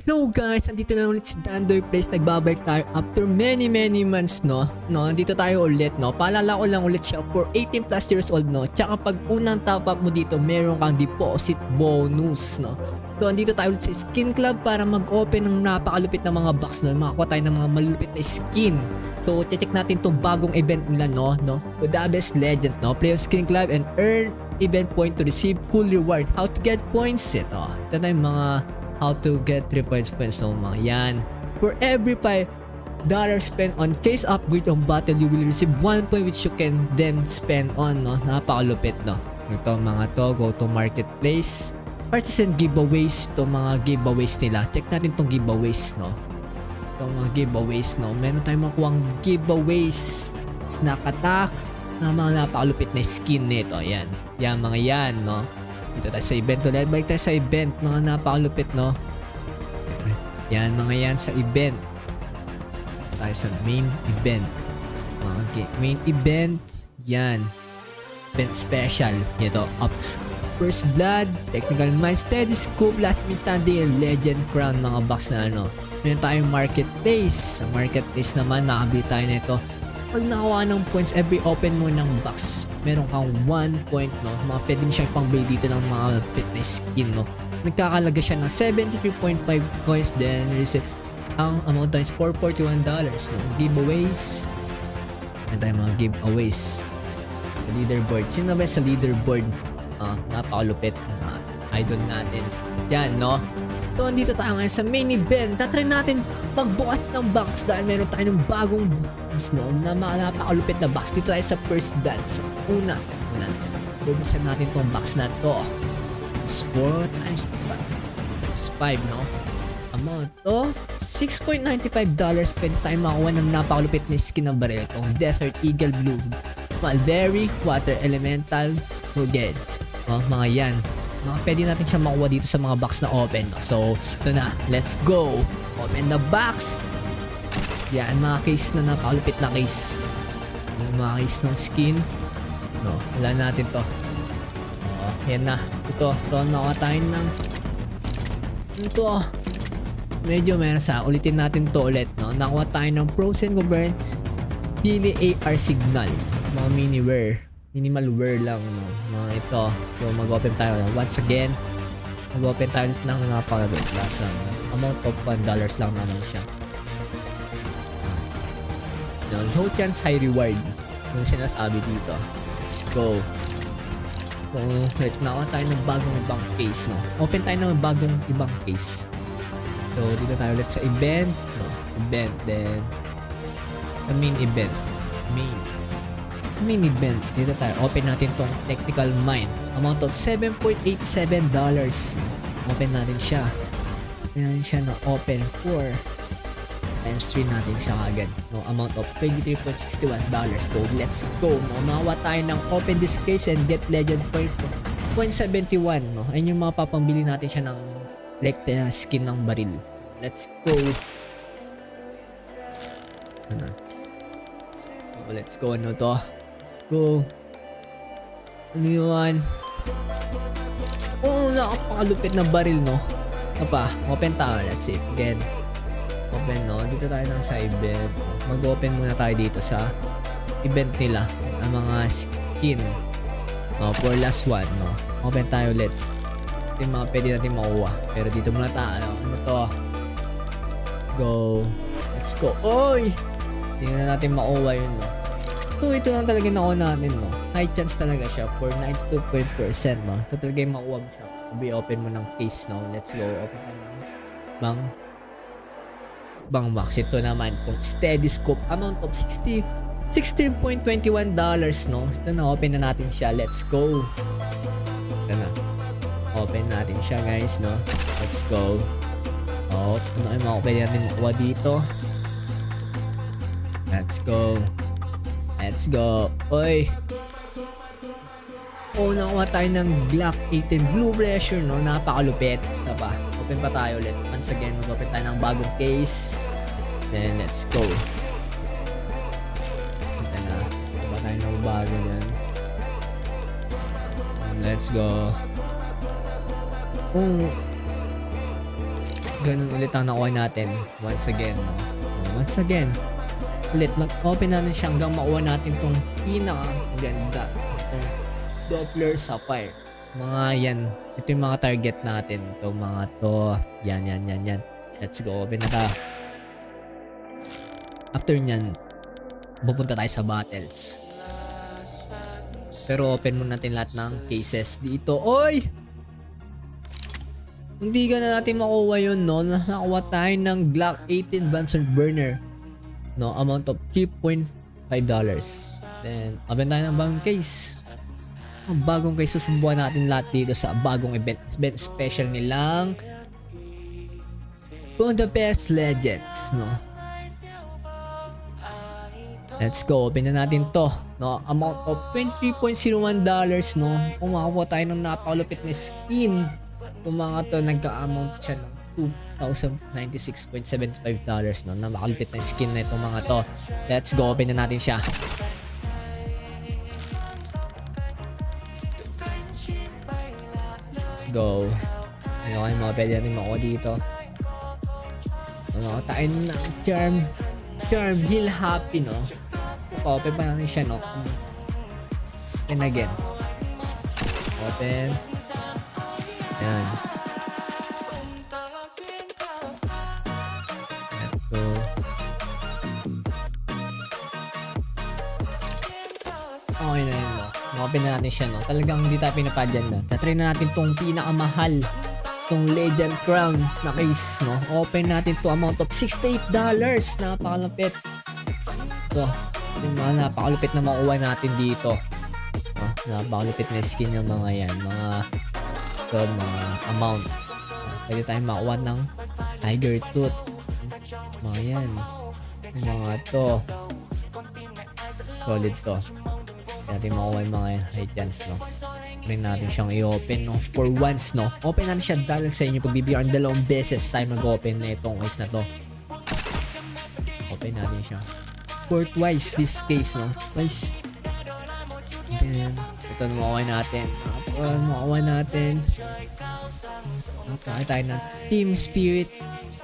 Hello guys, andito na ulit si Dandoy Plays. Nagbabalik tayo after many months, no? Andito tayo ulit, no? Paalala ko lang ulit siya for 18 plus years old, no? Tsaka pag unang top up mo dito, meron kang deposit bonus, no? So andito tayo ulit sa Skin Club para mag-open ng napakalupit na mga box, no? Makakuha tayo ng mga malulupit na skin. So check natin tong bagong event nila, no? With the best legends, no? Play on Skin Club and earn event point to receive cool reward. How to get points ito. Ito na yung mga how to get 3 points so mga yan. For every $5 spent on case upgrade on battle, you will receive 1 point which you can then spend on, no? Napakalupit, no? Ito mga to, go to marketplace, artisan giveaways, ito mga giveaways nila. Check natin tong giveaways, no? Ito mga giveaways, no? Meron tayong makuhang giveaways, snack attack, na mga napakalupit na skin nito. Yan, yan mga yan, no? Dito tayo sa event ulit. Balik tayo sa event. Mga napakalupit, no? Yan, mga yan sa event. Tayo sa main event. Okay, main event. Yan. Event special. Ito, up. First Blood, Technical Mind, Steady Scoop, Last Man Standing, and Legend Crown. Mga box na ano. Meron tayong marketplace. Sa marketplace naman, nakabili tayo nito. Pag nakakuha ng points, every open mo ng box, meron kang 1 point, no? Mga pwede mo siyang pangbili dito ng mga fitness skin, no? Nagkakalaga siya ng 73.5 coins, then receive ang amount is $441, no? Giveaways. Meron tayong mga giveaways. Sa leaderboard. Sino ba sa leaderboard? Napakalupit. Idol natin. Yan, no? So, andito tayo ngayon sa main event. Tatry natin magbukas ng box dahil meron tayo ng bagong box, no? Na napakalupit na box. Dito tayo sa first blood. So, una, bubuksan natin tong box na to. Is 4 times 5. Is 5, no? Amount of $6.95. Pwede tayo makakuha ng napakalupit na skin ng baril. Itong Desert Eagle Blue, Mulberry, Water Elemental, Rugged. Mga yan. Pwede natin siya makuha dito sa mga box na open, no? So, ito na. Let's go! Open the box! Yan, mga case na napakalupit na case. Yung mga case ng skin. No, wala natin to. Yan na. Ito, nakuha tayo ng ito. Medyo meron sa. Ulitin natin to ulit, no? Nakuha tayo ng Frozen Govern Pili AR Signal. Mga minimal wear lang, no? Mga ito. So, mag-open tayo. Once again, mag-open tayo ng napakalupit plus amount of $1 lang naman siya. Low chance, high reward. Yung sinasabi dito. Let's go. So, nakuha tayo ng bagong ibang case, no? Open tayo ng bagong ibang case. So, dito tayo ulit sa event. No? Event, then sa main event. Main event. Dito tayo. Open natin tong Technical Mind. Amount of $7.87. Open natin siya. Open natin siya na open for times 3 natin siya agad. No, amount of $23.61. So, let's go. No, makawa tayo ng open this case and get legend point 0.71. No, ayun yung mga papambili natin siya ng skin ng baril. Let's go. Ano? So, let's go. Ano to? Let's go. Ano yun? Oh, nakapakalupit na baril, no? Ano pa? Open tayo. Let's see. Again. Open, no? Dito tayo ng sa event. Mag-open muna tayo dito sa event nila. Ang mga skin. No, for last one, no? Open tayo ulit. Ito yung mga pwede natin makuha. Pero dito muna tayo. Ano to? Go. Let's go. Oy! Hindi na natin makuha yun, no? So, ito lang talaga nakuha natin, no? High chance talaga siya for 92%, no? Ito talaga yung makuha mo siya. Open mo ng case, no? Let's go. Open ka ng bang box. Ito naman, kung Steady Scope, amount of $16.21, no? Ito na, open na natin siya. Let's go. Ito na. Open natin siya, guys, no? Let's go. Ito na yung mga pwede natin makuha dito. Let's go. Let's go. Oy. Nakuha tayo ng Glock 18 Blue Pressure, no? Napakalupit. Isa pa. Open pa tayo ulit. Once again, mag-open tayo ng bagong case. Then, let's go. Ito na. Ito pa tayo ng bago yan. Let's go. ganun ulit ang nakuha natin. Once again, no? Once again, ulit mag-open natin siya hanggang makuha natin tong pinaka-ganda. Itong Doppler Sapphire. Mga yan. Ito yung mga target natin. Itong mga to. Yan. Let's go. Open na ka. After nyan, pupunta tayo sa battles. Pero open muna natin lahat ng cases dito. Oy! Hindi ka na natin makuha yun, no? Nakakuha tayo ng Glock 18 Bunsen burner. No? Amount of $3.5. Then, open tayo ng bagong case. Ang bagong case, susubukan natin lahat dito sa bagong event special nilang For the Best Legends, no? Let's go, open na natin to, no? Amount of $23.01, no? Kung makakuha tayo ng napakalupit na skin, kung mga to, nagka-amount siya ng $2,096.75, no? Na makalupit na skin na itong mga to. Let's go, open na natin siya. Let's go. Ano kayo mga pwede natin makuha dito? Ano, tayo ng Charm Heal Happy, no? Open pa natin siya, no? And again. Open. Yan. Let's go. Okay na yun, no? Open na natin siya, no? Talagang hindi tayo pinapadyan, no? Tatry na natin tong pinakamahal. Tong Legend Crown na case, no? Open natin to amount of $68. Napakalupit. Ito. Yung mga napakalupit na makuha natin dito. Oh, napakalupit na skin yung mga yan. Mga ito, mga amount. Pwede tayong makuha ng Tiger Tooth. Mga yan. Yung mga to. Solid to. Pwede natin makuha yung mga high chance, no? Try natin siyang i-open, no? For once, no? Open natin siya dahil sa inyo pagbibigyan 2 beses tayo mag-open na itong case na to. Open natin siya. For twice this case, no? Twice. Then, ito na makuha natin. Makuha natin. Napaka tayo ng Team Spirit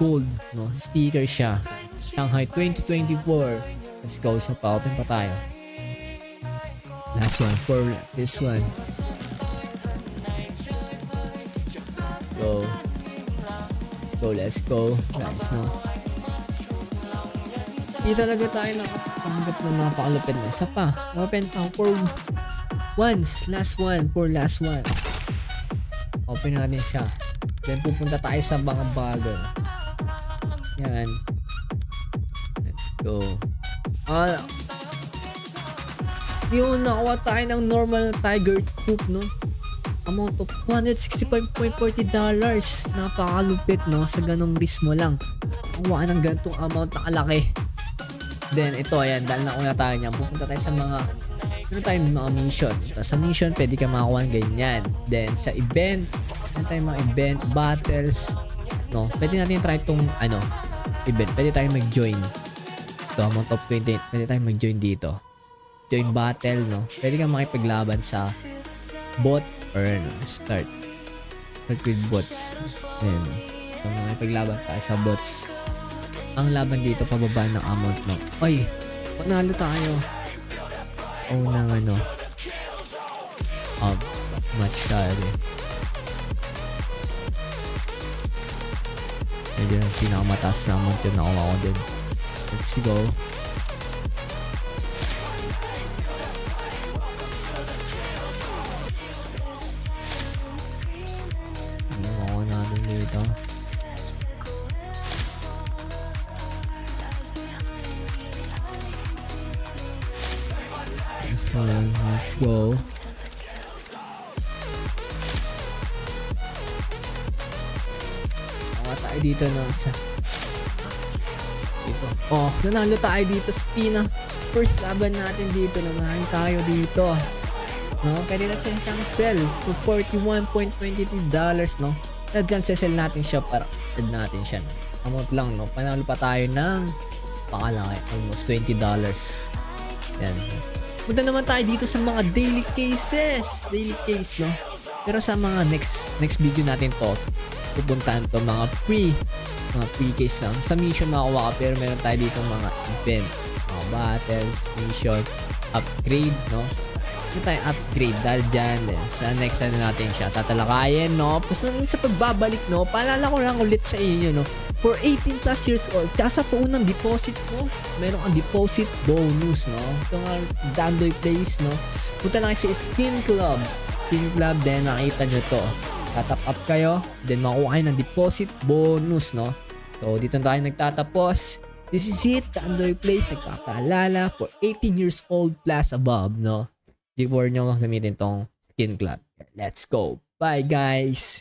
Gold, no? Sticker siya. Shanghai 2024. Let's go. So, pa-open pa tayo. Last one for this one. Let's go. Guys, no? Hindi talaga tayo nakapanggap na napakalupit na. Isa pa. Open for once. Last one. For last one. Open natin siya. Then pupunta tayo sa mga bago. Yan. Let's go. Yung nakuha tayo ng normal Tiger Tooth, no? Amount of $165.40. Napakalupit, no? Sa ganong risk mo lang. Kuha ng ganitong amount na kalaki. Then, ito, ayan. Dahil nakuha tayo niyan, pupunta tayo sa mga mga mission. Sa mission, pwede ka makakuha ng ganyan. Then, sa event, meron tayong mga event, battles, no? Pwede natin try itong, event. Pwede tayo mag-join. Ito, amount of 20. Pwede tayo mag-join dito. Join battle, no? Pwede kang makipaglaban sa bot or start with bots. Ayan. So, makipaglaban tayo sa bots. Ang laban dito, pababa ng amount, no? Oy! Panalo tayo. Ng match tayo. Medyo pinakamataas na amount yun nakuha ko din. Let's go. Nakuha natin dito. So, let's go. Nakuha tayo dito na sa dito. Oh, nanalo tayo dito sa first laban natin dito. Nanalo tayo dito. No, pwede na siyang sell for $41.23, no? Dyan sell natin siya para add natin siya. Amount lang, no? Panalo pa tayo ng pakalaki, almost $20. Yan. Punta naman tayo dito sa mga daily cases. Daily case, no? Pero sa mga next video natin to, pupuntahan to mga mga free case lang. Sa mission makakuha ka, pero meron tayo dito mga event, mga battles, mission, upgrade, no? Ito tayo upgrade dahil dyan. Sa next natin siya tatalakayin, no? So, sa pagbabalik, no? Paalala ko lang ulit sa inyo, no? For 18 plus years old, kasa po unang deposit mo, meron kang deposit bonus, no? Ito nga, Dandoy Place, no? Punta na kayo sa Skin Club. Skin Club, then nakita nyo to. Tatap up kayo, then makuha kayo ng deposit bonus, no? So, dito na tayo nagtatapos. This is it, Dandoy Place. Nagpapaalala for 18 years old plus above, no? Before nyo gamitin tong Skin Club. Let's go. Bye, guys!